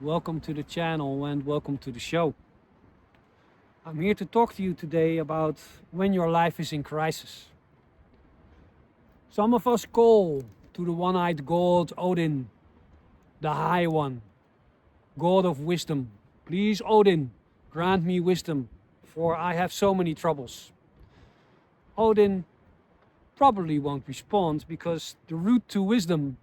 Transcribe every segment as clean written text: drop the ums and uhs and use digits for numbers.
Welcome to the channel and welcome to the show. I'm here to talk to you today about when your life is in crisis. Some of us call to the one-eyed god Odin, the High One, God of wisdom. Please, Odin, grant me wisdom, for I have so many troubles. Odin probably won't respond because the route to wisdom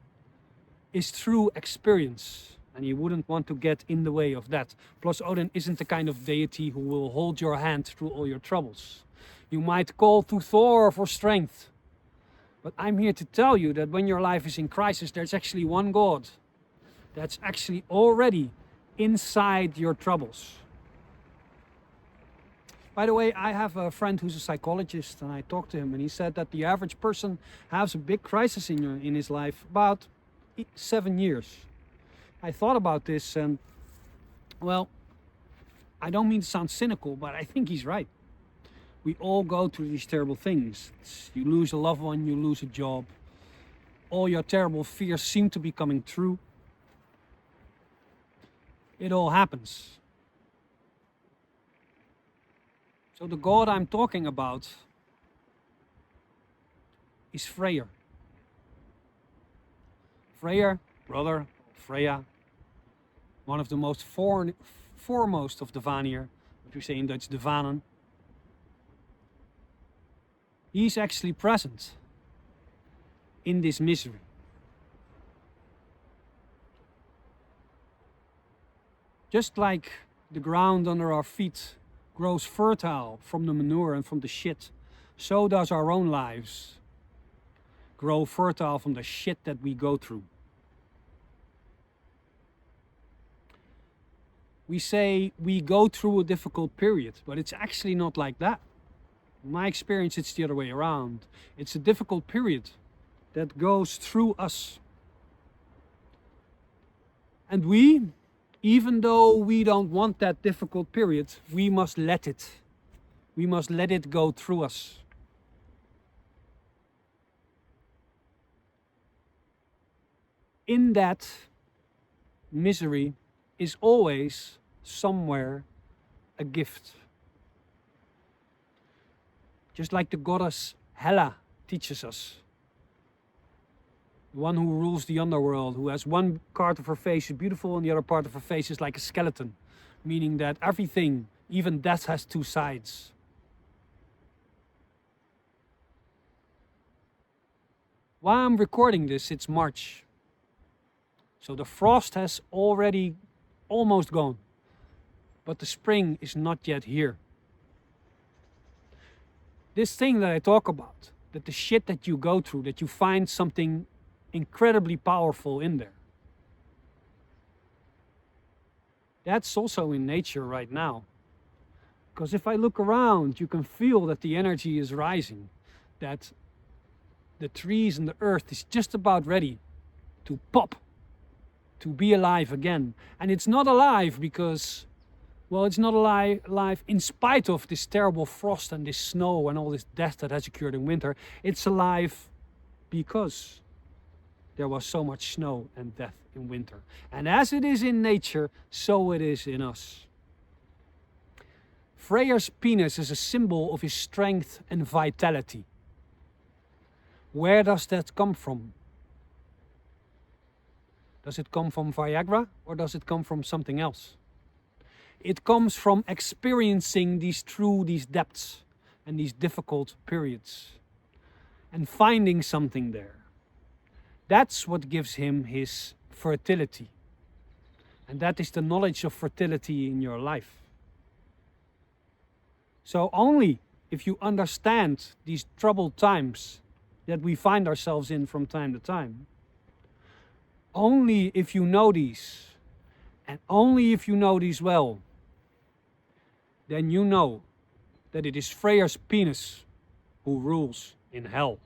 is through experience, and you wouldn't want to get in the way of that. Plus, Odin isn't the kind of deity who will hold your hand through all your troubles. You might call to Thor for strength, but I'm here to tell you that when your life is in crisis, there's actually one God that's actually already inside your troubles. By the way, I have a friend who's a psychologist, and I talked to him, and he said that the average person has a big crisis in his life about 7 years. I thought about this, and well, I don't mean to sound cynical, but I think he's right. We all go through these terrible things. You lose a loved one, you lose a job. All your terrible fears seem to be coming true. It all happens. So the God I'm talking about is Freyr. Freyr, brother, Freya, one of the most foremost of the Vanir, what we say in Dutch, de Vanen. He's actually present in this misery. Just like the ground under our feet grows fertile from the manure and from the shit, so does our own lives grow fertile from the shit that we go through. We say we go through a difficult period, but it's actually not like that. In my experience, it's the other way around. It's a difficult period that goes through us. And we, even though we don't want that difficult period, we must let it. We must let it go through us. In that misery is always somewhere a gift. Just like the goddess Hela teaches us. The one who rules the underworld, who has one part of her face is beautiful and the other part of her face is like a skeleton. Meaning that everything, even death, has two sides. While I'm recording this, it's March. So the frost has already almost gone. But the spring is not yet here. This thing that I talk about, that the shit that you go through, that you find something incredibly powerful in there. That's also in nature right now. Because if I look around, you can feel that the energy is rising, that the trees and the earth is just about ready to pop, to be alive again. And it's not alive because, well, it's not alive in spite of this terrible frost and this snow and all this death that has occurred in winter. It's alive because there was so much snow and death in winter. And as it is in nature, so it is in us. Freyr's penis is a symbol of his strength and vitality. Where does that come from? Does it come from Viagra or does it come from something else? It comes from experiencing these depths and these difficult periods and finding something there. That's what gives him his fertility. And that is the knowledge of fertility in your life. So only if you understand these troubled times that we find ourselves in from time to time, only if you know these, and only if you know these well, then you know that it is Freyr's penis who rules in hell.